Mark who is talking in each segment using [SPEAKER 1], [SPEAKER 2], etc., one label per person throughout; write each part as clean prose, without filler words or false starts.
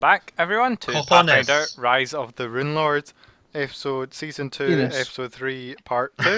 [SPEAKER 1] back, everyone, to
[SPEAKER 2] Cojones.
[SPEAKER 1] Pathfinder, Rise of the Runelords, Season 2,
[SPEAKER 3] Penis.
[SPEAKER 1] Episode 3, Part 2. I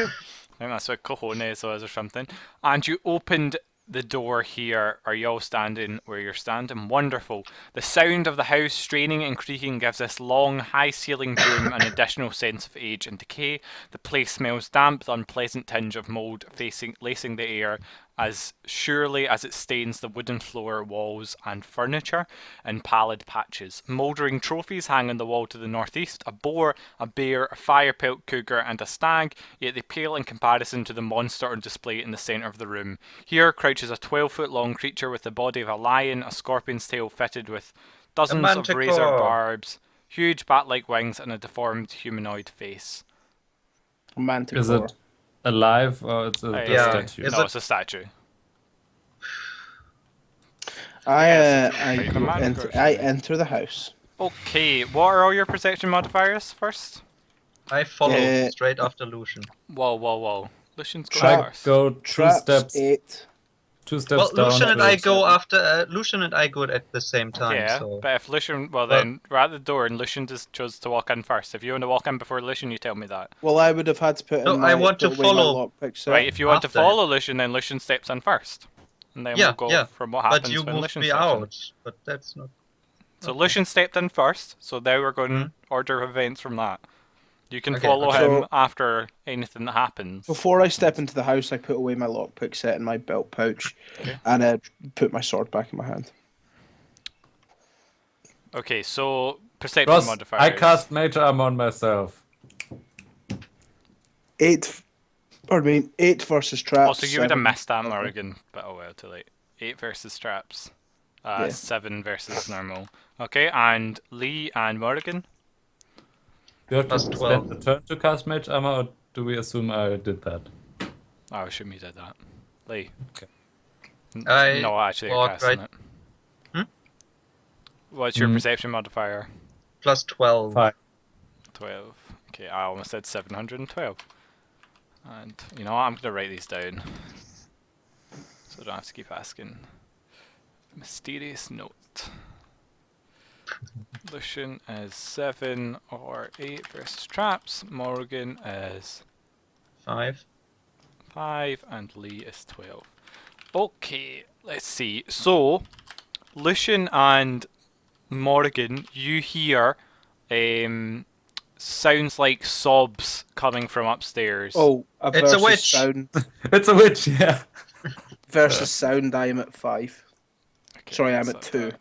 [SPEAKER 1] think that's what cojones was or something. And you opened the door here. Are you all standing where you're standing? Wonderful. The sound of the house straining and creaking gives this long, high-ceilinged room an additional sense of age and decay. The place smells damp, the unpleasant tinge of mould lacing the air as surely as it stains the wooden floor, walls, and furniture in pallid patches. Mouldering trophies hang on the wall to the northeast: a boar, a bear, a fire-pelt cougar, and a stag, yet they pale in comparison to the monster on display in the centre of the room. Here crouches a 12-foot-long creature with the body of a lion, a scorpion's tail fitted with dozens of
[SPEAKER 2] manticore.
[SPEAKER 1] razor barbs, huge bat-like wings, and a deformed humanoid face.
[SPEAKER 3] Manticore.
[SPEAKER 4] Is it alive or it's a
[SPEAKER 2] Yeah.
[SPEAKER 4] statue?
[SPEAKER 2] Is
[SPEAKER 1] No,
[SPEAKER 2] it-
[SPEAKER 1] it's a statue.
[SPEAKER 3] I
[SPEAKER 1] Manticore.
[SPEAKER 3] enter the house.
[SPEAKER 1] Okay, what are all your perception modifiers first?
[SPEAKER 2] I follow
[SPEAKER 3] Uh,
[SPEAKER 2] straight after Lucian.
[SPEAKER 1] Whoa. Lucian's going
[SPEAKER 3] Trap.
[SPEAKER 4] I
[SPEAKER 1] first.
[SPEAKER 4] go two
[SPEAKER 3] Traps
[SPEAKER 4] steps
[SPEAKER 3] 8.
[SPEAKER 2] Well,
[SPEAKER 4] down.
[SPEAKER 2] Lucian and
[SPEAKER 4] to-
[SPEAKER 2] I go after. Lucian and I go at the same time.
[SPEAKER 1] Yeah,
[SPEAKER 2] So
[SPEAKER 1] but if Lucian, well then, we're at the door and Lucian just chose to walk in first. If you want to walk in before Lucian, you tell me that.
[SPEAKER 3] Well, I would have had to put
[SPEAKER 2] No,
[SPEAKER 3] in my,
[SPEAKER 2] I want to
[SPEAKER 3] put away my
[SPEAKER 2] follow.
[SPEAKER 3] lockpick set.
[SPEAKER 1] Right, if you want to
[SPEAKER 2] after
[SPEAKER 1] follow Lucian, then Lucian steps in first. And then
[SPEAKER 2] Yeah,
[SPEAKER 1] we'll go
[SPEAKER 2] yeah,
[SPEAKER 1] from what happens
[SPEAKER 2] but you
[SPEAKER 1] when
[SPEAKER 2] moved
[SPEAKER 1] Lucian
[SPEAKER 2] me
[SPEAKER 1] steps in.
[SPEAKER 2] out. But that's not.
[SPEAKER 1] So Lucian stepped in first, so now we're going
[SPEAKER 2] Mhm.
[SPEAKER 1] order of events from that. You can
[SPEAKER 2] Okay,
[SPEAKER 1] follow
[SPEAKER 3] okay.
[SPEAKER 1] him
[SPEAKER 3] So-
[SPEAKER 1] after anything that happens.
[SPEAKER 3] Before I step into the house, I put away my lockpick set in my belt pouch,
[SPEAKER 1] Okay.
[SPEAKER 3] and put my sword back in my hand.
[SPEAKER 1] Okay, so perception
[SPEAKER 4] Ross,
[SPEAKER 1] modifiers.
[SPEAKER 4] I cast Mage Armor on myself.
[SPEAKER 3] 8 versus traps.
[SPEAKER 1] Also, you would have
[SPEAKER 3] 7.
[SPEAKER 1] missed that, Morrigan, but oh well, too late. 8 versus traps.
[SPEAKER 3] Yeah.
[SPEAKER 1] 7 versus normal. Okay, and Lee and Morrigan?
[SPEAKER 4] Do you have
[SPEAKER 2] Plus
[SPEAKER 4] to
[SPEAKER 2] 12.
[SPEAKER 4] spend the turn to cast Mage Armor, or do we assume I did that?
[SPEAKER 1] Oh, I assume you did that. Lee?
[SPEAKER 4] Okay.
[SPEAKER 2] I
[SPEAKER 1] No, actually, you're
[SPEAKER 2] walked
[SPEAKER 1] casting
[SPEAKER 2] right-
[SPEAKER 1] it.
[SPEAKER 2] Hmm?
[SPEAKER 1] What's your
[SPEAKER 4] Hmm.
[SPEAKER 1] perception modifier?
[SPEAKER 2] Plus 12.
[SPEAKER 4] 5.
[SPEAKER 1] 12. Okay, I almost said 712. And, you know what, I'm going to write these down. So I don't have to keep asking. Mysterious note. Lucian is 7 or 8 versus traps. Morgan is
[SPEAKER 2] 5.
[SPEAKER 1] 5 and Lee is 12. Okay, let's see. So, Lucian and Morgan, you hear sounds like sobs coming from upstairs.
[SPEAKER 3] Oh,
[SPEAKER 2] It's a
[SPEAKER 3] versus
[SPEAKER 2] witch.
[SPEAKER 3] Sound
[SPEAKER 4] It's a witch, yeah.
[SPEAKER 3] versus sound. I am at 5.
[SPEAKER 1] Okay,
[SPEAKER 3] Sorry, I'm
[SPEAKER 1] so
[SPEAKER 3] at 2.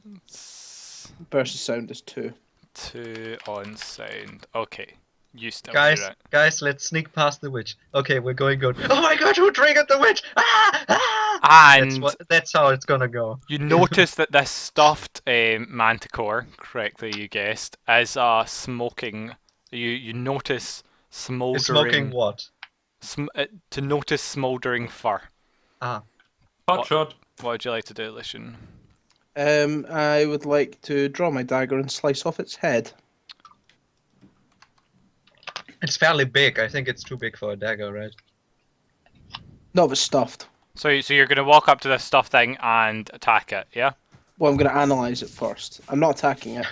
[SPEAKER 1] that's
[SPEAKER 3] Versus sound is 2.
[SPEAKER 1] 2 on sound. Okay, you still
[SPEAKER 2] Guys,
[SPEAKER 1] hear it.
[SPEAKER 2] guys, let's sneak past the witch. Okay, we're going good. Oh my god, who triggered the witch? Ah!
[SPEAKER 1] And
[SPEAKER 2] That's how it's gonna go.
[SPEAKER 1] you notice that this stuffed manticore, correctly you guessed, is smoking. You notice
[SPEAKER 2] It's
[SPEAKER 1] smouldering.
[SPEAKER 2] smoking what?
[SPEAKER 1] To notice smouldering fur.
[SPEAKER 2] Ah.
[SPEAKER 4] Hot
[SPEAKER 1] What?
[SPEAKER 4] shot.
[SPEAKER 1] What would you like to do, Lucian?
[SPEAKER 3] I would like to draw my dagger and slice off its head.
[SPEAKER 2] It's fairly big. I think it's too big for a dagger, right?
[SPEAKER 3] No, if it's stuffed.
[SPEAKER 1] So you're gonna walk up to this stuffed thing and attack it, yeah?
[SPEAKER 3] Well, I'm going to analyze it first. I'm not attacking it.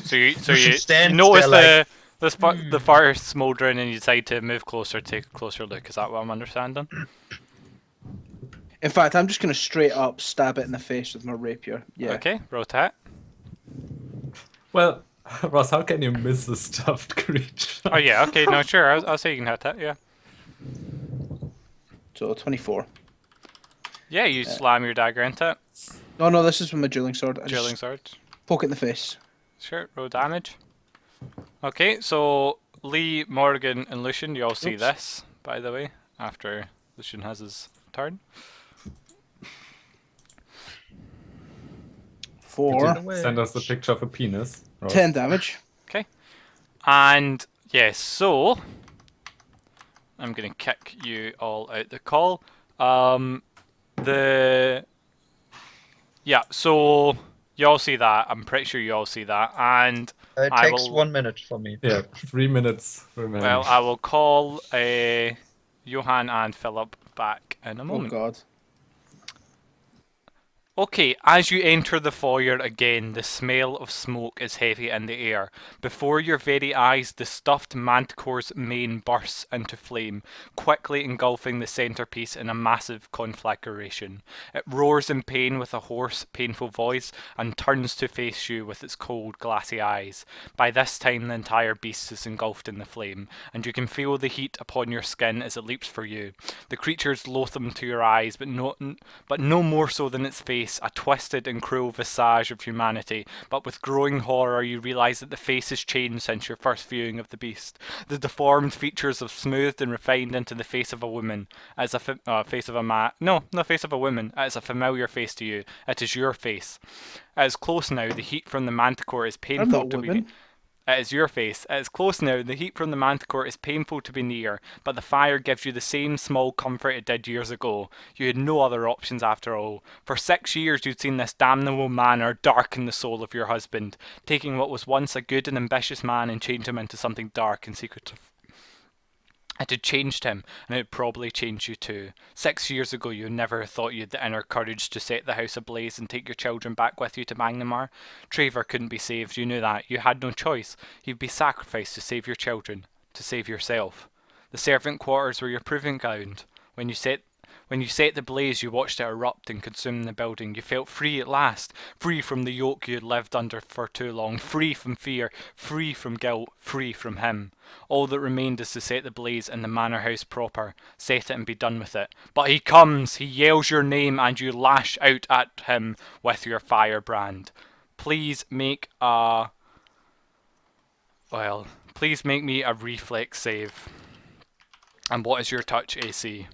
[SPEAKER 1] So you
[SPEAKER 2] should stand
[SPEAKER 1] notice
[SPEAKER 2] there
[SPEAKER 1] the fire smouldering and you decide to move closer, take a closer look. Is that what I'm understanding?
[SPEAKER 3] In fact, I'm just going to straight up stab it in the face with my rapier. Yeah.
[SPEAKER 1] Okay, rotate.
[SPEAKER 4] Well, Ross, how can you miss a stuffed creature?
[SPEAKER 1] Oh yeah, okay, no, sure. I'll say you can hit it. Yeah.
[SPEAKER 3] So 24.
[SPEAKER 1] Yeah, you slam your dagger into it.
[SPEAKER 3] No, this is with my dueling sword. I
[SPEAKER 1] Drilling
[SPEAKER 3] just
[SPEAKER 1] sword.
[SPEAKER 3] poke it in the face.
[SPEAKER 1] Sure, roll damage. Okay, so Lee, Morgan, and Lucian, you all see
[SPEAKER 3] Oops.
[SPEAKER 1] this, by the way, after Lucian has his turn.
[SPEAKER 3] 4.
[SPEAKER 4] Send us the picture of a penis. Ross.
[SPEAKER 3] 10 damage.
[SPEAKER 1] And yes, so I'm gonna kick you all out the call. So you all see that. I'm pretty sure you all see that, and
[SPEAKER 2] It
[SPEAKER 1] I
[SPEAKER 2] takes
[SPEAKER 1] will-
[SPEAKER 2] 1 minute for me.
[SPEAKER 4] Yeah, 3 minutes remaining.
[SPEAKER 1] well, I will call Johan and Philip back in a
[SPEAKER 3] Oh
[SPEAKER 1] moment.
[SPEAKER 3] god.
[SPEAKER 1] Okay, as you enter the foyer again, the smell of smoke is heavy in the air. Before your very eyes, the stuffed manticore's mane bursts into flame, quickly engulfing the centerpiece in a massive conflagration. It roars in pain with a hoarse, painful voice and turns to face you with its cold, glassy eyes. By this time, the entire beast is engulfed in the flame, and you can feel the heat upon your skin as it leaps for you. The creature's loathsome to your eyes, but no more so than its face, a twisted and cruel visage of humanity. But with growing horror, you realise that the face has changed since your first viewing of the beast. The deformed features have smoothed and refined into the face of a woman. It's a face of a man. No, the face of a woman. It is a familiar face to you. It is your face. It is close now. The heat from the manticore is
[SPEAKER 3] I'm
[SPEAKER 1] painful
[SPEAKER 3] not a
[SPEAKER 1] to be.
[SPEAKER 3] woman.
[SPEAKER 1] It is your face. It is close now. The heat from the manticore is painful to be near, but the fire gives you the same small comfort it did years ago. You had no other options after all. For 6 years you'd seen this damnable manner darken the soul of your husband, taking what was once a good and ambitious man and change him into something dark and secretive. It had changed him, and it would probably change you too. 6 years ago you never thought you had the inner courage to set the house ablaze and take your children back with you to Magnamar. Traver couldn't be saved, you knew that. You had no choice. He'd be sacrificed to save your children, to save yourself. The servant quarters were your proving ground. When you set the blaze, you watched it erupt and consume the building. You felt free at last, free from the yoke you had lived under for too long, free from fear, free from guilt, free from him. All that remained is to set the blaze in the manor house proper, set it and be done with it. But he comes, he yells your name, and you lash out at him with your firebrand. Please make a... Well, please make me a reflex save. And what is your touch AC?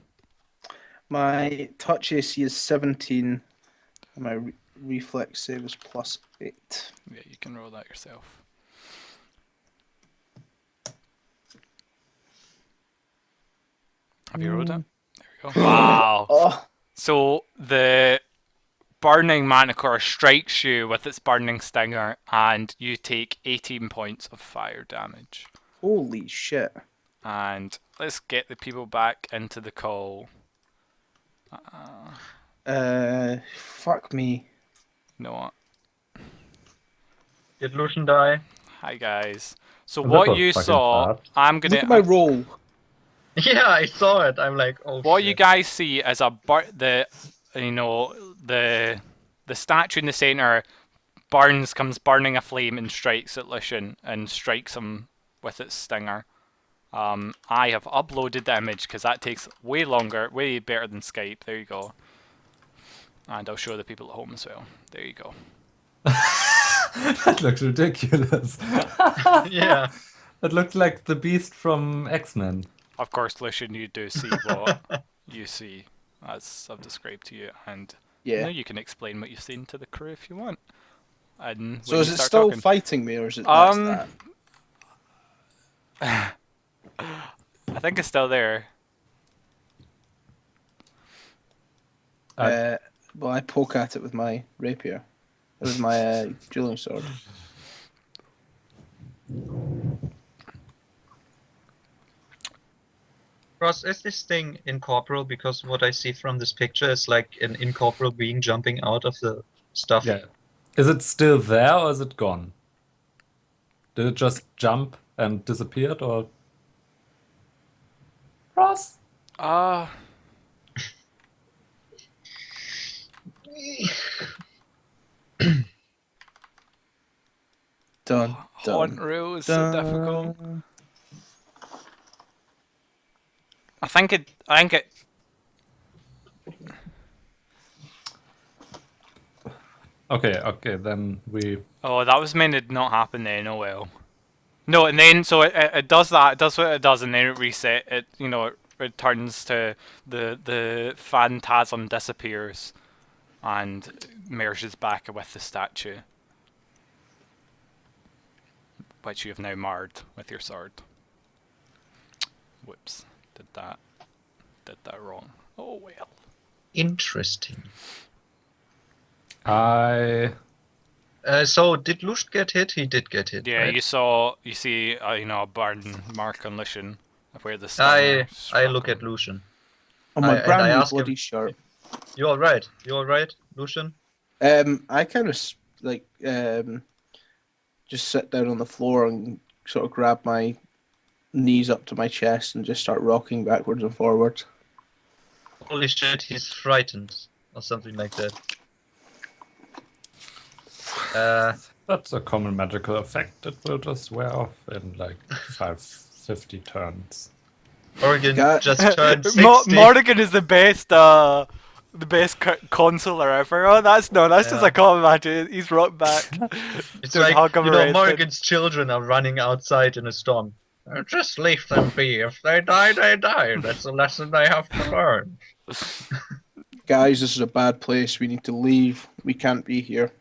[SPEAKER 3] My touch AC is 17, and my reflex save is +8.
[SPEAKER 1] Yeah, you can roll that yourself. Have you rolled it? There we go. Wow.
[SPEAKER 3] Oh,
[SPEAKER 1] So the burning manticore strikes you with its burning stinger, and you take 18 points of fire damage.
[SPEAKER 3] holy shit.
[SPEAKER 1] And let's get the people back into the call.
[SPEAKER 3] Fuck me.
[SPEAKER 1] You know what?
[SPEAKER 2] Did Lucian die?
[SPEAKER 1] Hi guys. So
[SPEAKER 4] That
[SPEAKER 1] what
[SPEAKER 4] was
[SPEAKER 1] you
[SPEAKER 4] fucking
[SPEAKER 1] saw,
[SPEAKER 4] fast.
[SPEAKER 1] I'm
[SPEAKER 3] Look at
[SPEAKER 1] gonna.
[SPEAKER 3] my roll.
[SPEAKER 2] Yeah, I saw it. I'm like, oh
[SPEAKER 1] What
[SPEAKER 2] shit.
[SPEAKER 1] you guys see is the statue in the center comes burning a flame and strikes at Lucian and strikes him with its stinger. I have uploaded the image because that takes way longer, way better than Skype. There you go. And I'll show the people at home as well. There you go.
[SPEAKER 4] That looks ridiculous.
[SPEAKER 2] Yeah.
[SPEAKER 4] It looked like the beast from X-Men.
[SPEAKER 1] Of course, Lucian, you do see what you see as I've described to you, and
[SPEAKER 3] Yeah.
[SPEAKER 1] now you can explain what you've seen to the crew if you want. And
[SPEAKER 3] So
[SPEAKER 1] when
[SPEAKER 3] is
[SPEAKER 1] you
[SPEAKER 3] it
[SPEAKER 1] start
[SPEAKER 3] still
[SPEAKER 1] talking.
[SPEAKER 3] fighting me, or is it that's that?
[SPEAKER 1] I think it's still there.
[SPEAKER 3] Well, I poke at it with my rapier. With my dueling sword.
[SPEAKER 2] Ross, is this thing incorporeal? Because what I see from this picture is like an incorporeal being jumping out of the stuff.
[SPEAKER 4] Yeah. Is it still there or is it gone? Did it just jump and disappeared or? Ross?
[SPEAKER 3] Done.
[SPEAKER 1] Haunt rule is so difficult. I think it.
[SPEAKER 4] Okay, then we.
[SPEAKER 1] Oh, that was meant to not happen then. Oh well. No, and then so it does that. It does what it does, and then it reset. It it returns to the phantasm disappears, and merges back with the statue, which you have now marred with your sword. Whoops! Did that wrong. Oh well.
[SPEAKER 2] Interesting.
[SPEAKER 4] So
[SPEAKER 2] did Lucian get hit? He did get hit.
[SPEAKER 1] Yeah,
[SPEAKER 2] right?
[SPEAKER 1] you see a burn mark on Lucian where the
[SPEAKER 2] I
[SPEAKER 1] stinger
[SPEAKER 2] look
[SPEAKER 1] struck
[SPEAKER 2] at
[SPEAKER 1] him.
[SPEAKER 2] Lucian.
[SPEAKER 3] On my
[SPEAKER 2] and
[SPEAKER 3] brand
[SPEAKER 2] I
[SPEAKER 3] new
[SPEAKER 2] ask him-
[SPEAKER 3] bloody shirt.
[SPEAKER 2] You all right? You all right, Lucian?
[SPEAKER 3] I kind of just sit down on the floor and sort of grab my knees up to my chest and just start rocking backwards and forwards.
[SPEAKER 2] Holy shit, he's frightened. Or something like that.
[SPEAKER 4] That's a common magical effect that will just wear off in like 50 turns.
[SPEAKER 2] Oregon
[SPEAKER 3] God.
[SPEAKER 2] just turned 60.
[SPEAKER 1] Morrigan is the best consular ever. Oh, that's just
[SPEAKER 2] Yeah.
[SPEAKER 1] a common magic. He's rocked back.
[SPEAKER 2] It's
[SPEAKER 1] Don't
[SPEAKER 2] like,
[SPEAKER 1] hug him
[SPEAKER 2] you
[SPEAKER 1] or
[SPEAKER 2] know,
[SPEAKER 1] anything.
[SPEAKER 2] Morrigan's children are running outside in a storm. Just leave them be. If they die, they die. That's a lesson they have to learn.
[SPEAKER 3] Guys, this is a bad place. We need to leave. We can't be here.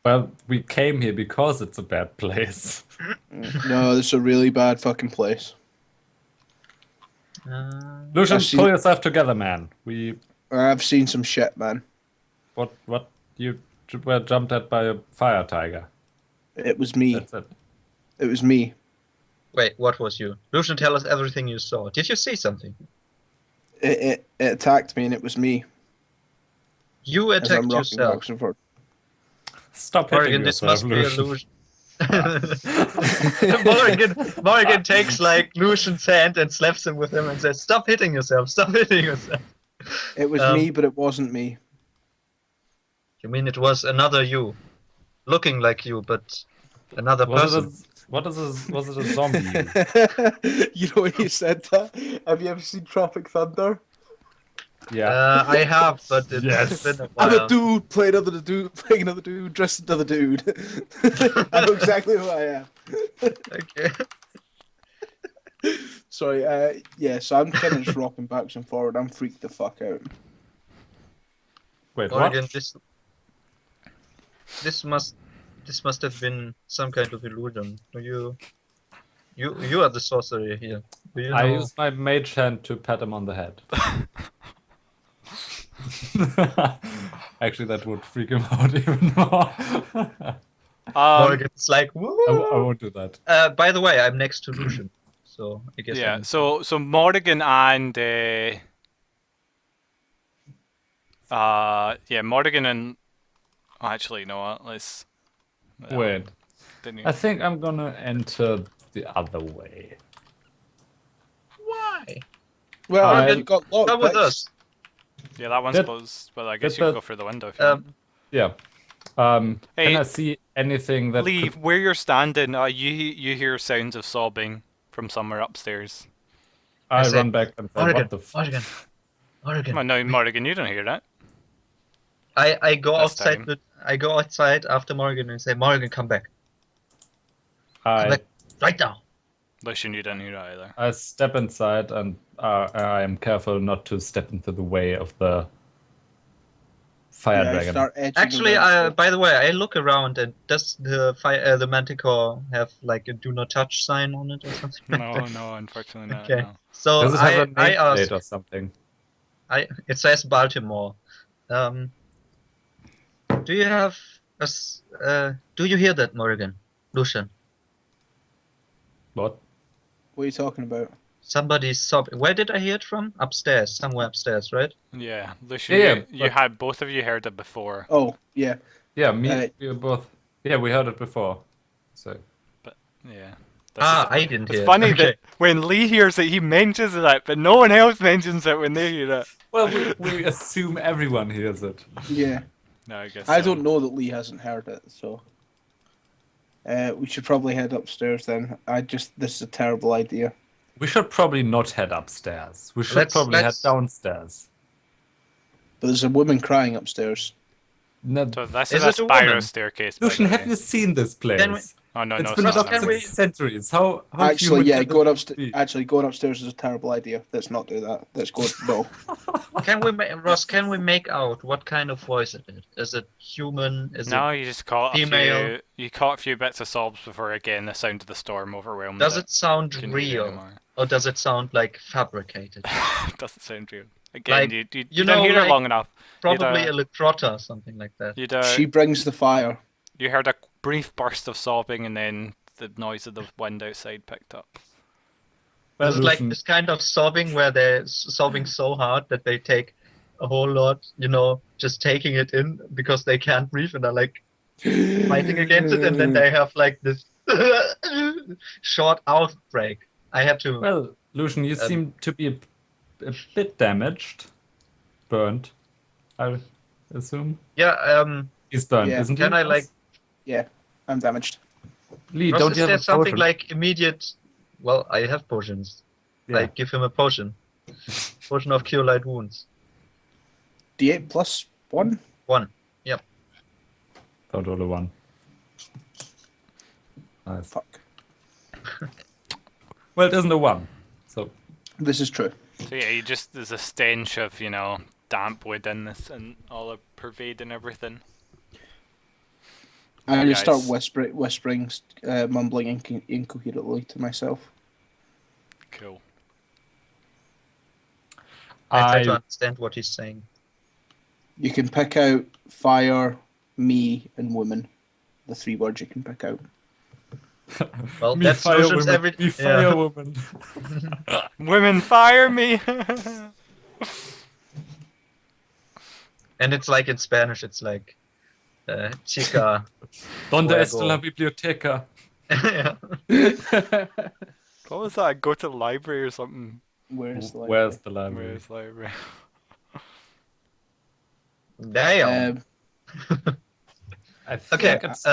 [SPEAKER 4] Well, we came here because it's a bad place.
[SPEAKER 3] No, this is a really bad fucking place.
[SPEAKER 4] Lucian,
[SPEAKER 3] I've seen-
[SPEAKER 4] pull yourself together, man.
[SPEAKER 3] I've seen some shit, man.
[SPEAKER 4] What? You were jumped at by a fire tiger.
[SPEAKER 3] It was me.
[SPEAKER 4] That's it.
[SPEAKER 3] It was me.
[SPEAKER 2] Wait, what was you? Lucian, tell us everything you saw. Did you see something?
[SPEAKER 3] It attacked me, and it was me.
[SPEAKER 2] You
[SPEAKER 3] As I'm
[SPEAKER 2] attacked
[SPEAKER 3] rocking
[SPEAKER 2] yourself.
[SPEAKER 3] backwards and forwards.
[SPEAKER 4] Stop hitting
[SPEAKER 2] Morrigan, this
[SPEAKER 4] yourself,
[SPEAKER 2] must be a
[SPEAKER 4] Lucian.
[SPEAKER 2] Illusion. Morrigan takes like Lucian's hand and slaps him with him and says, "Stop hitting yourself! Stop hitting yourself!"
[SPEAKER 3] It was me, but it wasn't me.
[SPEAKER 2] You mean it was another you, looking like you, but another person?
[SPEAKER 4] Was it a zombie?
[SPEAKER 3] You know when you said that? Have you ever seen Tropic Thunder?
[SPEAKER 4] Yeah.
[SPEAKER 2] I have, but it's
[SPEAKER 4] Yes.
[SPEAKER 2] been a
[SPEAKER 3] I'm
[SPEAKER 2] while.
[SPEAKER 3] a dude playing another dude, dressed another dude. I know exactly who I am.
[SPEAKER 2] Okay.
[SPEAKER 3] Sorry, yeah, so I'm kind of just rocking backwards and forward. I'm freaked the fuck out.
[SPEAKER 4] Wait,
[SPEAKER 2] Morrigan,
[SPEAKER 4] what?
[SPEAKER 2] this must have been some kind of illusion. You are the sorcerer here. Do you know?
[SPEAKER 4] I used my mage hand to pat him on the head. Actually, that would freak him out even more.
[SPEAKER 2] Morrigan's like, woo!
[SPEAKER 4] I won't do that.
[SPEAKER 2] By the way, I'm next to Lucian, so I guess.
[SPEAKER 1] Yeah.
[SPEAKER 2] I'm-
[SPEAKER 1] So Morrigan and Morrigan and actually no, let's
[SPEAKER 4] Wait,
[SPEAKER 1] didn't you?
[SPEAKER 4] I think I'm gonna enter the other way.
[SPEAKER 2] Why?
[SPEAKER 3] Well,
[SPEAKER 2] Morgan,
[SPEAKER 3] you got locked.
[SPEAKER 2] Come with us.
[SPEAKER 1] Yeah, that one's
[SPEAKER 4] That-
[SPEAKER 1] closed. Well, I guess
[SPEAKER 4] that-
[SPEAKER 1] you can go through the window if you want.
[SPEAKER 4] Yeah.
[SPEAKER 1] Hey,
[SPEAKER 4] Can I see anything that
[SPEAKER 1] Leave
[SPEAKER 4] could...
[SPEAKER 1] where you're standing. You hear sounds of sobbing from somewhere upstairs.
[SPEAKER 4] I
[SPEAKER 2] say,
[SPEAKER 4] run back and say,
[SPEAKER 2] Morrigan,
[SPEAKER 4] what the f...
[SPEAKER 2] Morrigan.
[SPEAKER 1] Well, no, Morrigan, you don't hear that.
[SPEAKER 2] I go
[SPEAKER 1] This
[SPEAKER 2] outside.
[SPEAKER 1] time.
[SPEAKER 2] I go outside after Morrigan and say, Morrigan, come back.
[SPEAKER 4] I,
[SPEAKER 2] Like, right now.
[SPEAKER 1] Lucian, you don't hear that either.
[SPEAKER 4] I step inside and I am careful not to step into the way of the fire
[SPEAKER 3] Yeah, I
[SPEAKER 4] dragon.
[SPEAKER 3] start edging
[SPEAKER 2] Actually,
[SPEAKER 3] around.
[SPEAKER 2] by the way, I look around and does the Manticore have like a do not touch sign on it or something?
[SPEAKER 1] No, unfortunately not.
[SPEAKER 2] Okay.
[SPEAKER 1] No.
[SPEAKER 2] So
[SPEAKER 4] Does it have a
[SPEAKER 2] I
[SPEAKER 4] nameplate
[SPEAKER 2] ask.
[SPEAKER 4] or something?
[SPEAKER 2] It says Baltimore. Do you have do you hear that, Morrigan? Lucian?
[SPEAKER 4] What?
[SPEAKER 3] What are you talking about?
[SPEAKER 2] Somebody's sobbing. Where did I hear it from? Upstairs, somewhere upstairs, right?
[SPEAKER 1] Yeah, Lucian,
[SPEAKER 4] Yeah,
[SPEAKER 1] you
[SPEAKER 4] but-
[SPEAKER 1] had both of you heard it before.
[SPEAKER 3] Oh, yeah.
[SPEAKER 4] Yeah, me,
[SPEAKER 3] Uh,
[SPEAKER 4] we were both... Yeah, we heard it before. So...
[SPEAKER 1] Yeah.
[SPEAKER 2] I didn't hear
[SPEAKER 1] It's
[SPEAKER 2] it.
[SPEAKER 1] funny
[SPEAKER 2] Okay.
[SPEAKER 1] that when Lee hears it, he mentions it, but no one else mentions it when they hear it.
[SPEAKER 4] Well, we assume everyone hears it.
[SPEAKER 3] Yeah.
[SPEAKER 1] No, I guess
[SPEAKER 3] I
[SPEAKER 1] so.
[SPEAKER 3] don't know that Lee hasn't heard it, so. We should probably head upstairs then. This is a terrible idea.
[SPEAKER 4] We should probably not head upstairs. We should
[SPEAKER 2] Let's-
[SPEAKER 4] probably head
[SPEAKER 2] let's-
[SPEAKER 4] downstairs.
[SPEAKER 3] But there's a woman crying upstairs.
[SPEAKER 4] No,
[SPEAKER 1] So this
[SPEAKER 2] Is
[SPEAKER 1] is a
[SPEAKER 2] it a
[SPEAKER 1] spiral
[SPEAKER 2] woman?
[SPEAKER 1] staircase. By
[SPEAKER 4] Lucian,
[SPEAKER 1] the
[SPEAKER 4] have
[SPEAKER 1] way.
[SPEAKER 4] you seen this place?
[SPEAKER 2] Can we-
[SPEAKER 1] Oh no,
[SPEAKER 4] It's
[SPEAKER 1] no,
[SPEAKER 4] been
[SPEAKER 1] it's
[SPEAKER 4] up
[SPEAKER 1] not.
[SPEAKER 2] Can we-
[SPEAKER 4] since centuries. How
[SPEAKER 3] Actually,
[SPEAKER 4] human
[SPEAKER 3] yeah,
[SPEAKER 4] can
[SPEAKER 3] going
[SPEAKER 4] this
[SPEAKER 3] upstairs.
[SPEAKER 4] be?
[SPEAKER 3] Actually, going upstairs is a terrible idea. Let's not do that. Let's go. No.
[SPEAKER 2] Can we, Ross? Can we make out what kind of voice it is? Is it human? Is
[SPEAKER 1] No,
[SPEAKER 2] it?
[SPEAKER 1] you just caught a
[SPEAKER 2] female?
[SPEAKER 1] few. You caught a few bits of sobs before again the sound of the storm overwhelmed.
[SPEAKER 2] Does it sound
[SPEAKER 1] Couldn't hear it
[SPEAKER 2] real,
[SPEAKER 1] anymore.
[SPEAKER 2] or does it sound like fabricated?
[SPEAKER 1] Doesn't sound real. Again,
[SPEAKER 2] Like,
[SPEAKER 1] you
[SPEAKER 2] you
[SPEAKER 1] don't
[SPEAKER 2] know,
[SPEAKER 1] hear it
[SPEAKER 2] like-
[SPEAKER 1] long enough.
[SPEAKER 2] Probably
[SPEAKER 1] You'd,
[SPEAKER 2] a Lectrota or something like that.
[SPEAKER 1] You'd,
[SPEAKER 3] She brings the fire.
[SPEAKER 1] you heard a brief burst of sobbing, and then the noise of the wind outside picked up.
[SPEAKER 4] Well,
[SPEAKER 2] Is it like
[SPEAKER 4] Lucian,
[SPEAKER 2] this kind of sobbing where they're sobbing so hard that they take a whole lot, just taking it in because they can't breathe and are like fighting against it, and then they have like this short outbreak. I had to.
[SPEAKER 4] Well, Lucian, you seem to be a bit damaged. Burned, I assume.
[SPEAKER 2] Yeah.
[SPEAKER 4] He's burned,
[SPEAKER 3] Yeah.
[SPEAKER 4] isn't he?
[SPEAKER 2] Can I like?
[SPEAKER 3] Yeah, I'm damaged.
[SPEAKER 4] Lee,
[SPEAKER 2] Ross,
[SPEAKER 4] don't
[SPEAKER 2] is
[SPEAKER 4] you have
[SPEAKER 2] there
[SPEAKER 4] a
[SPEAKER 2] something
[SPEAKER 4] potion?
[SPEAKER 2] like immediate? Well, I have potions.
[SPEAKER 4] Yeah.
[SPEAKER 2] I give him a potion. Potion of Cure Light Wounds.
[SPEAKER 3] D8 plus 1?
[SPEAKER 2] 1. Yep.
[SPEAKER 4] Don't roll a 1. Nice.
[SPEAKER 3] Fuck.
[SPEAKER 4] Well, it isn't a 1. So,
[SPEAKER 3] This is true.
[SPEAKER 1] So yeah, you just there's a stench of damp wood in this and all pervading everything.
[SPEAKER 3] I just start
[SPEAKER 1] Guys.
[SPEAKER 3] whispering, mumbling incoherently to myself.
[SPEAKER 1] Cool.
[SPEAKER 2] I try to
[SPEAKER 4] I
[SPEAKER 2] understand what he's saying.
[SPEAKER 3] You can pick out fire, me, and woman. The 3 words you can pick out.
[SPEAKER 2] Well,
[SPEAKER 4] me
[SPEAKER 2] that's
[SPEAKER 4] fire
[SPEAKER 2] Lucian's
[SPEAKER 4] woman. Me fire woman.
[SPEAKER 1] Women, fire me!
[SPEAKER 2] And it's like in Spanish, it's like chica.
[SPEAKER 4] Donde
[SPEAKER 2] Fuego.
[SPEAKER 4] está la biblioteca?
[SPEAKER 2] Yeah.
[SPEAKER 1] What was that? Go to the library or something?
[SPEAKER 3] Where's the
[SPEAKER 4] Where's the library?
[SPEAKER 1] Where's the library?
[SPEAKER 2] Damn.
[SPEAKER 4] I think
[SPEAKER 2] Okay.
[SPEAKER 4] it's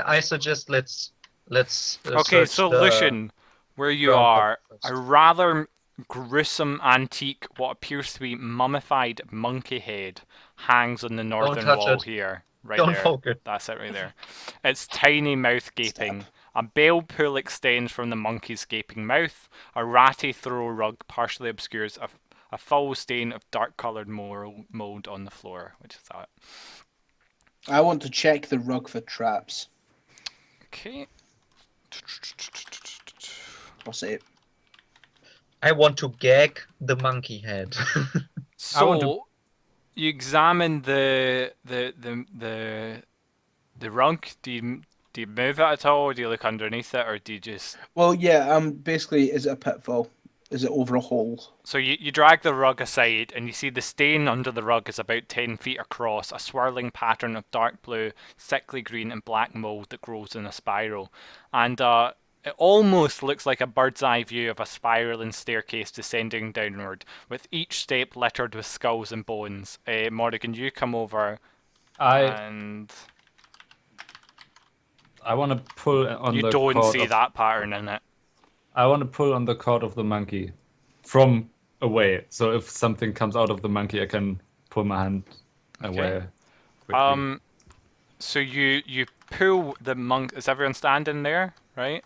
[SPEAKER 2] I suggest let's.
[SPEAKER 1] Okay,
[SPEAKER 2] search
[SPEAKER 1] so
[SPEAKER 2] the
[SPEAKER 1] Lucian, where you
[SPEAKER 2] ground
[SPEAKER 1] are,
[SPEAKER 2] first.
[SPEAKER 1] a rather gruesome antique, what appears to be mummified monkey head, hangs on the northern
[SPEAKER 2] touch
[SPEAKER 1] wall
[SPEAKER 2] it.
[SPEAKER 1] here. Right
[SPEAKER 2] Don't
[SPEAKER 1] there.
[SPEAKER 2] poke it.
[SPEAKER 1] That's it right there. Its tiny mouth gaping. A bale pool extends from the monkey's gaping mouth. A ratty throw rug partially obscures a foul stain of dark-coloured mold on the floor, which is that.
[SPEAKER 3] I want to check the rug for traps.
[SPEAKER 1] Okay.
[SPEAKER 3] Plus 8.
[SPEAKER 2] I want to gag the monkey head.
[SPEAKER 1] So you examine the rug. Do you move it at all? Or do you look underneath it, or do you just?
[SPEAKER 3] Well, yeah. Basically, is it a pitfall? Is it over a hole?
[SPEAKER 1] So you drag the rug aside, and you see the stain under the rug is about 10 feet across, a swirling pattern of dark blue, sickly green, and black mold that grows in a spiral, and it almost looks like a bird's eye view of a spiraling staircase descending downward, with each step littered with skulls and bones. Morrigan, you come over, and
[SPEAKER 4] I want to pull on
[SPEAKER 1] you
[SPEAKER 4] the
[SPEAKER 1] don't
[SPEAKER 4] cord
[SPEAKER 1] see
[SPEAKER 4] of,
[SPEAKER 1] that pattern in it.
[SPEAKER 4] I want to pull on the cord of the monkey from away. So if something comes out of the monkey, I can pull my hand away. Quickly.
[SPEAKER 1] So you pull the monk. Is everyone standing there? Right.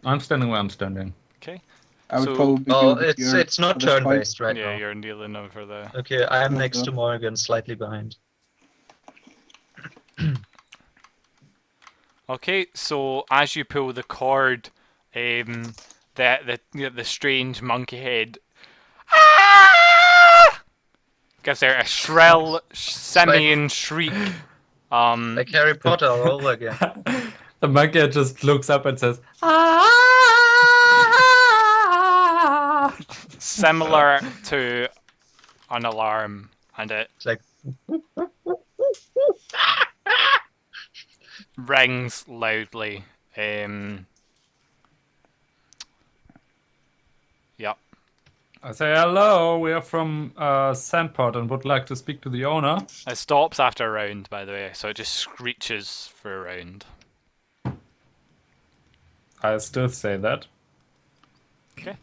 [SPEAKER 4] I'm standing where I'm standing.
[SPEAKER 1] Okay.
[SPEAKER 3] I would
[SPEAKER 1] So-
[SPEAKER 3] probably. be
[SPEAKER 2] Oh,
[SPEAKER 3] over here
[SPEAKER 2] it's not
[SPEAKER 3] at this point.
[SPEAKER 2] turn-based right
[SPEAKER 1] Yeah,
[SPEAKER 2] now.
[SPEAKER 1] you're kneeling over the.
[SPEAKER 2] Okay, I'm next
[SPEAKER 3] Okay.
[SPEAKER 2] to Morgan, slightly behind.
[SPEAKER 1] Okay, so as you pull the cord, the strange monkey head gives out a shrill simian shriek.
[SPEAKER 2] Like Harry Potter all over again.
[SPEAKER 4] The monkey just looks up and says,
[SPEAKER 1] Similar to an alarm, and it
[SPEAKER 2] It's like
[SPEAKER 1] rings loudly. Yep.
[SPEAKER 4] I say, hello, we are from Sandpot and would like to speak to the owner.
[SPEAKER 1] It stops after a round, by the way, so it just screeches for a round.
[SPEAKER 4] I still say that.
[SPEAKER 1] Okay.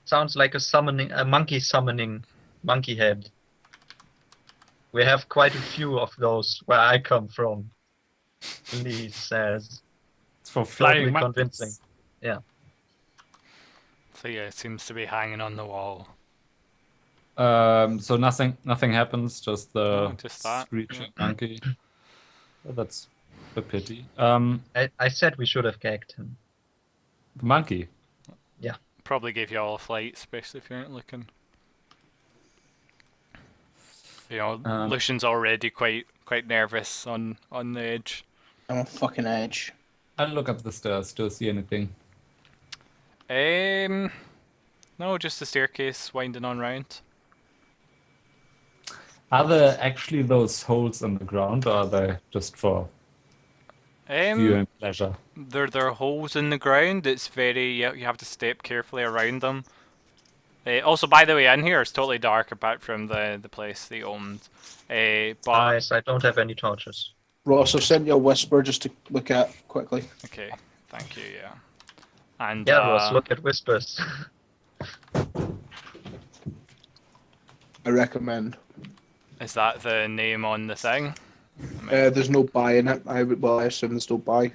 [SPEAKER 2] sounds like a monkey summoning monkey head. We have quite a few of those where I come from. Lee says.
[SPEAKER 4] It's for flying
[SPEAKER 2] Totally
[SPEAKER 4] monkeys.
[SPEAKER 2] convincing. Yeah.
[SPEAKER 1] So yeah, it seems to be hanging on the wall.
[SPEAKER 4] So nothing happens, just the
[SPEAKER 1] Oh, just that,
[SPEAKER 4] screeching
[SPEAKER 1] yeah.
[SPEAKER 4] monkey. Well, that's a pity.
[SPEAKER 2] I said we should have gagged him.
[SPEAKER 4] The monkey.
[SPEAKER 1] Probably gave you all a flight, especially if you aren't looking. You know, Lucian's already quite nervous on the edge.
[SPEAKER 3] I'm on fucking edge.
[SPEAKER 4] I'll look up the stairs to see anything.
[SPEAKER 1] No, just the staircase winding on round.
[SPEAKER 4] Are there actually those holes in the ground, or are they just for viewing pleasure?
[SPEAKER 1] There are holes in the ground. It's very you have to step carefully around them. Also, by the way, in here it's totally dark apart from the place they owned. But
[SPEAKER 2] Nice, I don't have any torches.
[SPEAKER 3] Ross, I've sent you a whisper just to look at quickly.
[SPEAKER 1] okay, thank you. Yeah, and
[SPEAKER 2] Yeah, Ross, look at whispers.
[SPEAKER 3] I recommend.
[SPEAKER 1] is that the name on the thing?
[SPEAKER 3] There's no buy in it. I assume there's no buy.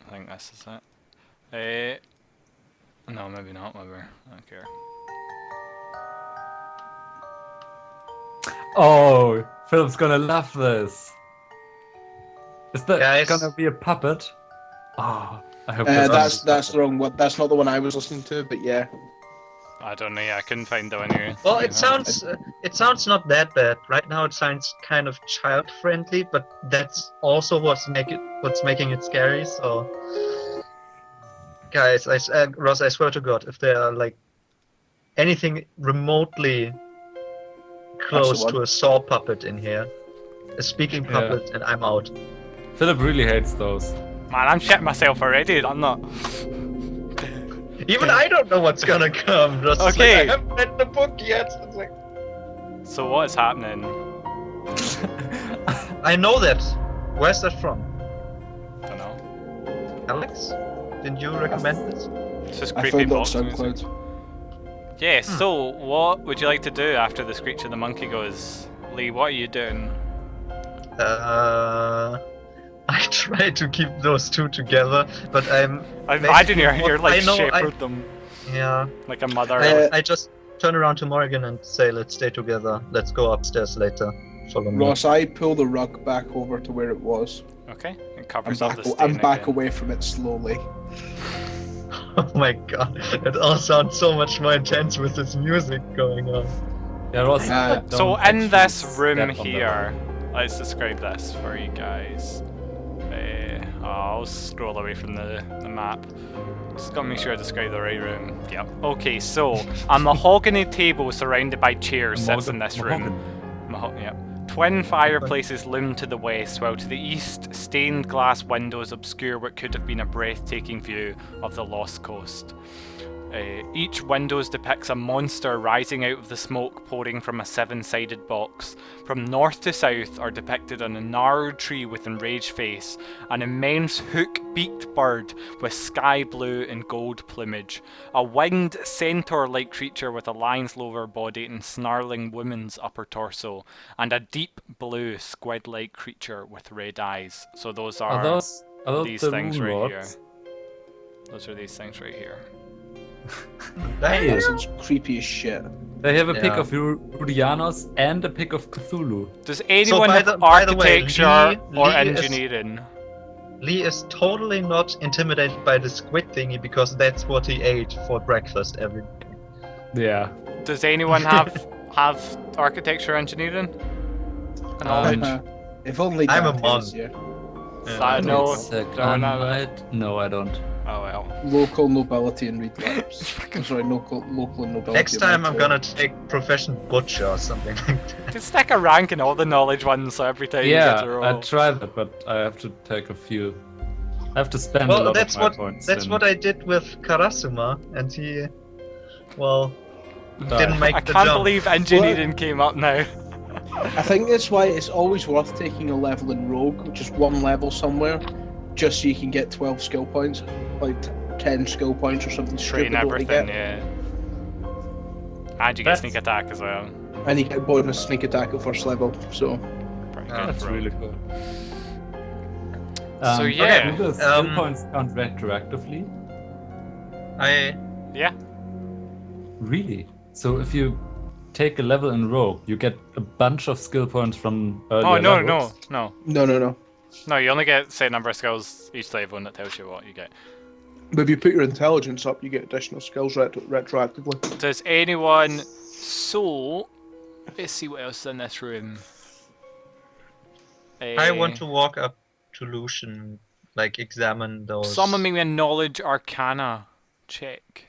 [SPEAKER 1] I think this is it. No, maybe not. Maybe I don't care.
[SPEAKER 4] Oh, Philip's gonna love this. Is that
[SPEAKER 2] Guys.
[SPEAKER 4] gonna be a puppet? Oh, I hope
[SPEAKER 3] That's the wrong one. That's not the one I was listening to, but yeah.
[SPEAKER 1] I don't know. Yeah, I couldn't find the one here.
[SPEAKER 2] Well, it sounds not that bad. Right now, it sounds kind of child friendly, but that's also what's making it scary. So, guys, Ross, I swear to God, if there are like anything remotely close to a saw puppet in here, a speaking puppet, and I'm out.
[SPEAKER 4] Philip really hates those.
[SPEAKER 1] Man, I'm shitting myself already. I'm not.
[SPEAKER 2] Even I don't know what's gonna come. Just
[SPEAKER 1] Okay.
[SPEAKER 2] like, I haven't read the book yet. It's like,
[SPEAKER 1] So what is happening?
[SPEAKER 2] I know that. Where's that from?
[SPEAKER 1] Don't know.
[SPEAKER 2] Alex? Didn't you recommend this?
[SPEAKER 1] It's just
[SPEAKER 3] I
[SPEAKER 1] creepy
[SPEAKER 3] found it on
[SPEAKER 1] box music.
[SPEAKER 3] SoundCloud.
[SPEAKER 1] Yeah. So what would you like to do after the screech of the monkey goes? Lee, what are you doing?
[SPEAKER 2] I try to keep those two together, but
[SPEAKER 1] I imagine you're
[SPEAKER 2] basically,
[SPEAKER 1] like
[SPEAKER 2] I know,
[SPEAKER 1] shepherd them
[SPEAKER 2] yeah.
[SPEAKER 1] like a mother.
[SPEAKER 2] I just turn around to Morgan and say, let's stay together. Let's go upstairs later. Follow me.
[SPEAKER 3] Ross, I pull the rug back over to where it was.
[SPEAKER 1] Okay. It
[SPEAKER 3] I'm
[SPEAKER 1] covers up
[SPEAKER 3] back,
[SPEAKER 1] the stain
[SPEAKER 3] I'm back
[SPEAKER 1] again.
[SPEAKER 3] away from it slowly.
[SPEAKER 2] Oh my god, it all sounds so much more intense with this music going on.
[SPEAKER 4] Yeah, Ross,
[SPEAKER 3] Uh,
[SPEAKER 1] So
[SPEAKER 4] don't
[SPEAKER 1] in this
[SPEAKER 4] actually
[SPEAKER 1] room
[SPEAKER 4] step on the
[SPEAKER 1] here, let's describe this for you guys. I'll scroll away from the map. Just gotta make sure I describe the right room. Yep. Okay, so a mahogany table surrounded by chairs sits in this room. Yep. Twin fireplaces loom to the west, while to the east, stained glass windows obscure what could have been a breathtaking view of the Lost Coast. Each window depicts a monster rising out of the smoke pouring from a seven-sided box. From north to south are depicted on a narrow tree with enraged face, an immense hook-beaked bird with sky blue and gold plumage, a winged centaur-like creature with a lion's lower body and snarling woman's upper torso, and a deep blue squid-like creature with red eyes. So those are
[SPEAKER 4] those
[SPEAKER 1] these
[SPEAKER 4] the
[SPEAKER 1] things right here.
[SPEAKER 4] Runelords?
[SPEAKER 1] Those are these things right here.
[SPEAKER 4] Hey,
[SPEAKER 3] That sounds creepy as shit.
[SPEAKER 4] they have a pic
[SPEAKER 2] Yeah.
[SPEAKER 4] of Rudianos and a pic of Cthulhu.
[SPEAKER 1] Does anyone
[SPEAKER 2] by
[SPEAKER 1] have
[SPEAKER 2] by the way,
[SPEAKER 1] architecture or
[SPEAKER 2] Lee is-
[SPEAKER 1] engineering?
[SPEAKER 2] Lee is totally not intimidated by the squid thingy because that's what he ate for breakfast every day.
[SPEAKER 4] Yeah.
[SPEAKER 1] Does anyone have architecture engineering knowledge?
[SPEAKER 3] If only
[SPEAKER 2] I'm a
[SPEAKER 3] that
[SPEAKER 2] monk.
[SPEAKER 3] is, yeah.
[SPEAKER 1] No,
[SPEAKER 4] It's a
[SPEAKER 1] no, no.
[SPEAKER 4] granite. No, I don't.
[SPEAKER 1] Oh well.
[SPEAKER 3] Local nobility and read lips. I'm sorry, local nobility.
[SPEAKER 2] Next
[SPEAKER 3] and
[SPEAKER 2] time
[SPEAKER 3] read
[SPEAKER 2] I'm gonna take profession butcher or something like that.
[SPEAKER 1] Just stick a rank in all the knowledge ones so every time you get a
[SPEAKER 4] Yeah,
[SPEAKER 1] roll.
[SPEAKER 4] I tried that, but I have to take a few. I have to spend a
[SPEAKER 2] Well,
[SPEAKER 4] lot
[SPEAKER 2] that's
[SPEAKER 4] of my
[SPEAKER 2] what
[SPEAKER 4] points.
[SPEAKER 2] that's
[SPEAKER 4] in-
[SPEAKER 2] what I did with Karasuma, and he, well,
[SPEAKER 4] Die.
[SPEAKER 2] didn't make
[SPEAKER 1] I
[SPEAKER 2] the
[SPEAKER 1] can't
[SPEAKER 2] jump.
[SPEAKER 1] believe engineering came up now.
[SPEAKER 3] I think that's why it's always worth taking a level in Rogue, just one level somewhere, just so you can get 12 skill points, like 10 skill points or something
[SPEAKER 1] Train
[SPEAKER 3] stupid. What they
[SPEAKER 1] everything,
[SPEAKER 3] get.
[SPEAKER 1] yeah. And you get
[SPEAKER 4] That's-
[SPEAKER 1] sneak attack as well.
[SPEAKER 3] And you get bonus sneak attack at first level, so.
[SPEAKER 1] Pretty
[SPEAKER 2] Yeah,
[SPEAKER 1] good
[SPEAKER 4] That's
[SPEAKER 1] for
[SPEAKER 4] really cool.
[SPEAKER 1] So, yeah,
[SPEAKER 4] do the skill points count retroactively?
[SPEAKER 1] yeah.
[SPEAKER 4] Really? So if you take a level in Rogue, you get a bunch of skill points from earlier
[SPEAKER 1] Oh no,
[SPEAKER 4] levels?
[SPEAKER 1] no.
[SPEAKER 3] No.
[SPEAKER 1] You only get set number of skills each level, and it tells you what you get.
[SPEAKER 3] But if you put your intelligence up, you get additional skills retroactively.
[SPEAKER 1] Does anyone? So, let's see what else is in this room.
[SPEAKER 2] I want to walk up to Lucian, like examine those.
[SPEAKER 1] Someone make me a knowledge arcana check.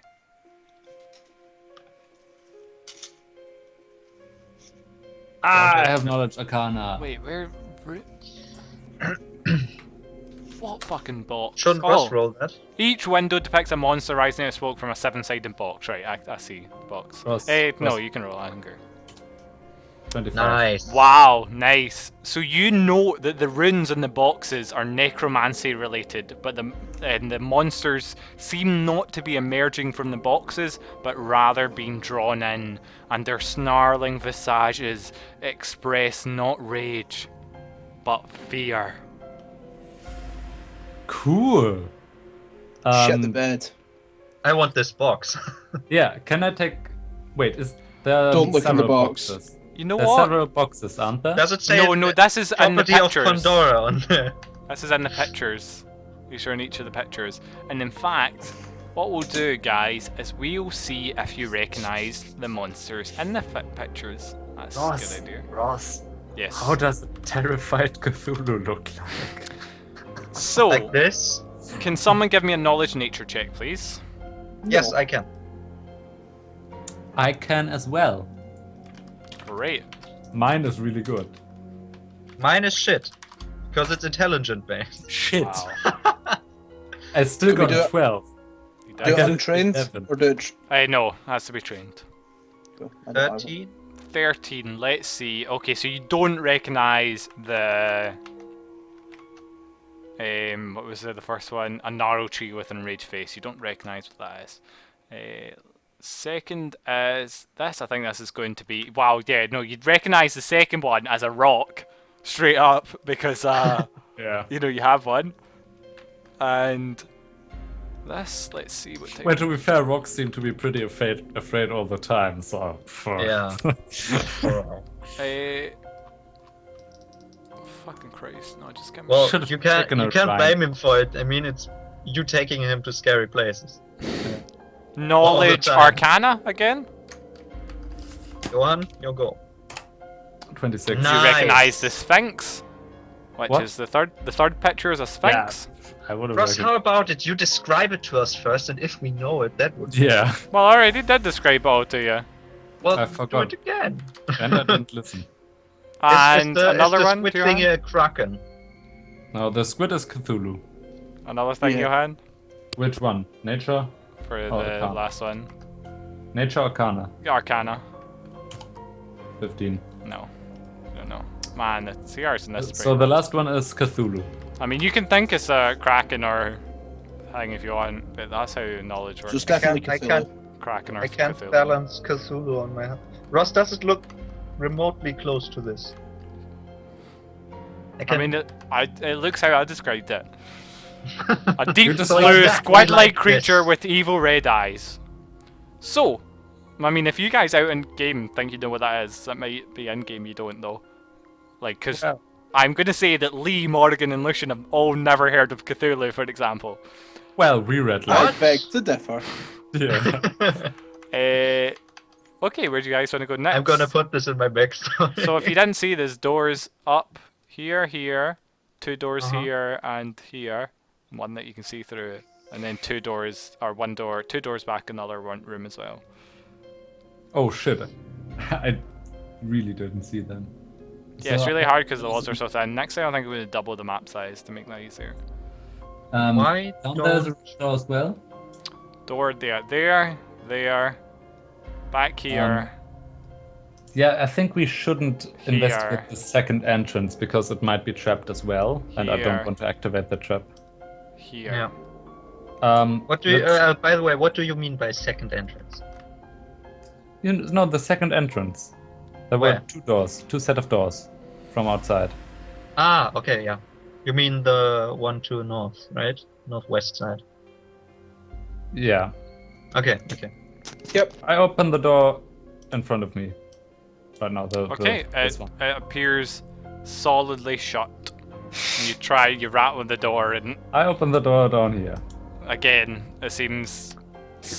[SPEAKER 4] I have knowledge arcana.
[SPEAKER 1] Wait, where? What fucking box?
[SPEAKER 2] Shouldn't Ross roll that?
[SPEAKER 1] Each window depicts a monster rising out of smoke from a 7-sided box. Right, I see the box.
[SPEAKER 4] Ross,
[SPEAKER 1] No,
[SPEAKER 4] Ross.
[SPEAKER 1] you can roll anger.
[SPEAKER 4] 25.
[SPEAKER 2] Nice.
[SPEAKER 1] Wow, nice. So you know that the runes in the boxes are necromancy related, but the monsters seem not to be emerging from the boxes, but rather being drawn in, and their snarling visages express not rage, but fear.
[SPEAKER 4] Cool.
[SPEAKER 3] Shit the bed.
[SPEAKER 2] I want this box.
[SPEAKER 4] Yeah, can I take... Wait, is there
[SPEAKER 3] Don't look in the
[SPEAKER 4] several
[SPEAKER 3] box.
[SPEAKER 4] boxes?
[SPEAKER 1] You know
[SPEAKER 4] There's
[SPEAKER 1] what?
[SPEAKER 4] several boxes, aren't there?
[SPEAKER 2] Does it say
[SPEAKER 1] No, this is in the
[SPEAKER 2] property of
[SPEAKER 1] pictures.
[SPEAKER 2] Pandora on there?
[SPEAKER 1] This is in the pictures. These are in each of the pictures. And in fact, what we'll do, guys, is we'll see if you recognise the monsters in the pictures. That's a good idea.
[SPEAKER 4] Ross,
[SPEAKER 1] Yes.
[SPEAKER 4] how does a terrified Cthulhu look like?
[SPEAKER 1] So,
[SPEAKER 2] Like this?
[SPEAKER 1] can someone give me a knowledge nature check, please?
[SPEAKER 2] Yes, I can.
[SPEAKER 4] I can as well.
[SPEAKER 1] Great.
[SPEAKER 4] Mine is really good.
[SPEAKER 2] Mine is shit. Because it's intelligent based.
[SPEAKER 4] Shit.
[SPEAKER 1] Wow.
[SPEAKER 4] I still
[SPEAKER 3] Can we
[SPEAKER 4] got
[SPEAKER 3] do
[SPEAKER 4] a
[SPEAKER 3] it?
[SPEAKER 4] 12.
[SPEAKER 1] You
[SPEAKER 3] Do
[SPEAKER 1] did.
[SPEAKER 3] it
[SPEAKER 4] got
[SPEAKER 3] untrained
[SPEAKER 4] 11.
[SPEAKER 3] or do it?
[SPEAKER 1] No, has to be trained.
[SPEAKER 3] I don't have it.
[SPEAKER 2] 13?
[SPEAKER 1] 13, let's see. Okay, so you don't recognise the... what was the first one? A narrow tree with an enraged face. You don't recognise what that is. Second is this. I think this is going to be... Wow, yeah, no, you'd recognise the second one as a rock. Straight up, because,
[SPEAKER 4] Yeah.
[SPEAKER 1] you know, you have one. And... This, let's see what type
[SPEAKER 4] Well, to be fair, rocks seem to be pretty afraid all the time, so...
[SPEAKER 2] Yeah.
[SPEAKER 1] Fucking Christ, no, just give me...
[SPEAKER 2] Well,
[SPEAKER 4] Should've
[SPEAKER 2] you can't
[SPEAKER 4] taken a ride.
[SPEAKER 2] blame him for it. I mean, it's you taking him to scary places.
[SPEAKER 1] Knowledge
[SPEAKER 2] time.
[SPEAKER 1] Arcana again?
[SPEAKER 2] Go on, you go.
[SPEAKER 4] 26.
[SPEAKER 2] Nice.
[SPEAKER 1] You recognise the Sphinx, which
[SPEAKER 4] What?
[SPEAKER 1] is the third picture is a Sphinx.
[SPEAKER 4] I would have
[SPEAKER 2] Ross, how about it? You describe it to us first, and if we know it, that would.
[SPEAKER 4] Yeah,
[SPEAKER 1] Well, I already did describe it all to you.
[SPEAKER 2] Well,
[SPEAKER 4] I
[SPEAKER 2] do
[SPEAKER 4] forgot.
[SPEAKER 2] it again.
[SPEAKER 4] and I didn't listen.
[SPEAKER 1] And another
[SPEAKER 2] is the
[SPEAKER 1] one,
[SPEAKER 2] squid
[SPEAKER 1] Johan?
[SPEAKER 2] thingy a kraken?
[SPEAKER 4] Now, the squid is Cthulhu.
[SPEAKER 1] Another thing,
[SPEAKER 3] Yeah.
[SPEAKER 1] Johan,
[SPEAKER 4] Which one? Nature?
[SPEAKER 1] for the
[SPEAKER 4] Arcana.
[SPEAKER 1] last one.
[SPEAKER 4] Nature Arcana?
[SPEAKER 1] Arcana.
[SPEAKER 4] 15.
[SPEAKER 1] No, I don't know. Man, the CR's in this.
[SPEAKER 4] So the last one is Cthulhu.
[SPEAKER 1] I mean, you can think it's a Kraken or thing if you want, but that's how knowledge works.
[SPEAKER 3] So it's definitely
[SPEAKER 2] I
[SPEAKER 3] Cthulhu.
[SPEAKER 2] can't-
[SPEAKER 1] Kraken or
[SPEAKER 2] I can't
[SPEAKER 1] Cthulhu.
[SPEAKER 2] balance Cthulhu on my hand. Ross, does it look remotely close to this?
[SPEAKER 1] I mean, it looks how I described it. A
[SPEAKER 4] You
[SPEAKER 1] deep
[SPEAKER 4] just
[SPEAKER 1] blue
[SPEAKER 2] like that,
[SPEAKER 1] squid-like
[SPEAKER 2] like
[SPEAKER 1] creature
[SPEAKER 2] this.
[SPEAKER 1] with evil red eyes. So, I mean, if you guys out in game think you know what that is, that might be in game you don't know. Like, because
[SPEAKER 4] Yeah.
[SPEAKER 1] I'm going to say that Lee, Morgan, and Lucian have all never heard of Cthulhu, for example.
[SPEAKER 4] Well, we read
[SPEAKER 3] I
[SPEAKER 4] like.
[SPEAKER 3] beg to differ.
[SPEAKER 4] Yeah.
[SPEAKER 1] Okay, where do you guys want to go next?
[SPEAKER 2] I'm gonna put this in my backstory.
[SPEAKER 1] So if you didn't see, there's doors up here, here, two doors
[SPEAKER 2] Uh-huh.
[SPEAKER 1] here and here, one that you can see through, and then two doors, or one door, two doors back, another one room as well.
[SPEAKER 4] Oh shit. I really didn't see them.
[SPEAKER 1] Yeah, it's
[SPEAKER 4] So,
[SPEAKER 1] really hard because the walls are so thin. Next time I think we're going to double the map size to make that easier.
[SPEAKER 2] Why
[SPEAKER 4] Down there's a
[SPEAKER 2] don't
[SPEAKER 4] door as well.
[SPEAKER 1] Door there, back here.
[SPEAKER 4] Yeah, I think we shouldn't
[SPEAKER 1] Here.
[SPEAKER 4] investigate the second entrance because it might be trapped as well, and I
[SPEAKER 1] Here.
[SPEAKER 4] don't want to activate the trap.
[SPEAKER 1] Here.
[SPEAKER 2] Yeah.
[SPEAKER 4] What
[SPEAKER 2] What do you? By the way, what do you mean by second entrance?
[SPEAKER 4] No, the second entrance. There
[SPEAKER 2] Where?
[SPEAKER 4] were two doors, two set of doors from outside.
[SPEAKER 2] Ah, okay, yeah. You mean the one to north, right? Northwest side.
[SPEAKER 4] Yeah.
[SPEAKER 2] Okay, okay.
[SPEAKER 3] Yep.
[SPEAKER 4] I opened the door in front of me. Right now,
[SPEAKER 1] Okay,
[SPEAKER 4] this
[SPEAKER 1] it
[SPEAKER 4] one.
[SPEAKER 1] appears solidly shut. You rattle the door, and
[SPEAKER 4] I opened the door down here.
[SPEAKER 1] again, it seems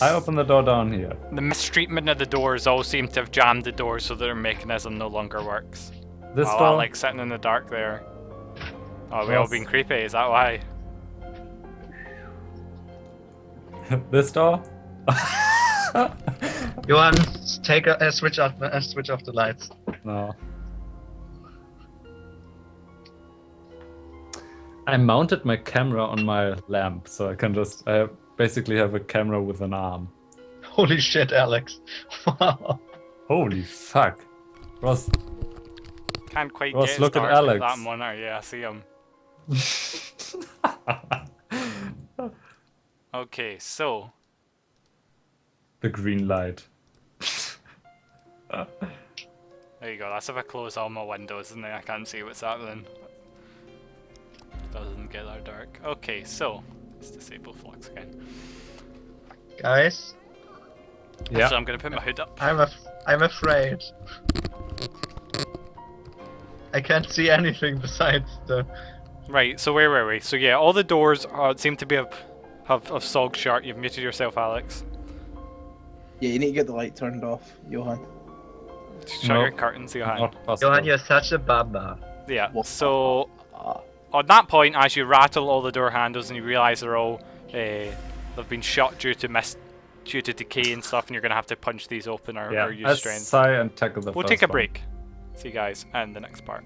[SPEAKER 4] I opened the door down here.
[SPEAKER 1] the mistreatment of the doors all seem to have jammed the door so that their mechanism no longer works.
[SPEAKER 4] This
[SPEAKER 1] While
[SPEAKER 4] door.
[SPEAKER 1] I'm like sitting in the dark there. Oh, we all been creepy, is that why?
[SPEAKER 4] This door?
[SPEAKER 2] Johan, take a switch off the lights.
[SPEAKER 4] No. I mounted my camera on my lamp, so I can just basically have a camera with an arm.
[SPEAKER 2] Holy shit, Alex. Wow.
[SPEAKER 4] Holy fuck. Ross,
[SPEAKER 1] Can't quite
[SPEAKER 4] Ross,
[SPEAKER 1] get as
[SPEAKER 4] look at
[SPEAKER 1] dark as
[SPEAKER 4] Alex.
[SPEAKER 1] that monitor. Yeah, I see him. Okay, so
[SPEAKER 4] the green light.
[SPEAKER 1] there you go. That's if I close all my windows and then I can't see what's happening. Doesn't get that dark. Okay, so let's disable flux again.
[SPEAKER 2] Guys,
[SPEAKER 4] Yeah.
[SPEAKER 1] So I'm gonna put my hood up.
[SPEAKER 2] I'm afraid. I can't see anything besides the...
[SPEAKER 1] Right, so where were we? So yeah, all the doors seem to be have sog shut. You've muted yourself, Alex.
[SPEAKER 3] Yeah, you need to get the light turned off, Johan.
[SPEAKER 1] Shut your curtains, Johan.
[SPEAKER 4] Not possible.
[SPEAKER 2] Johan, you're such a baba.
[SPEAKER 1] Yeah,
[SPEAKER 3] What?
[SPEAKER 1] so on that point, as you rattle all the door handles and you realise they're all they've been shut due to decay and stuff, and you're gonna have to punch these open or use
[SPEAKER 4] let's
[SPEAKER 1] strength.
[SPEAKER 4] sigh and tackle the
[SPEAKER 1] We'll
[SPEAKER 4] first
[SPEAKER 1] take a
[SPEAKER 4] one.
[SPEAKER 1] break. See you guys in the next part.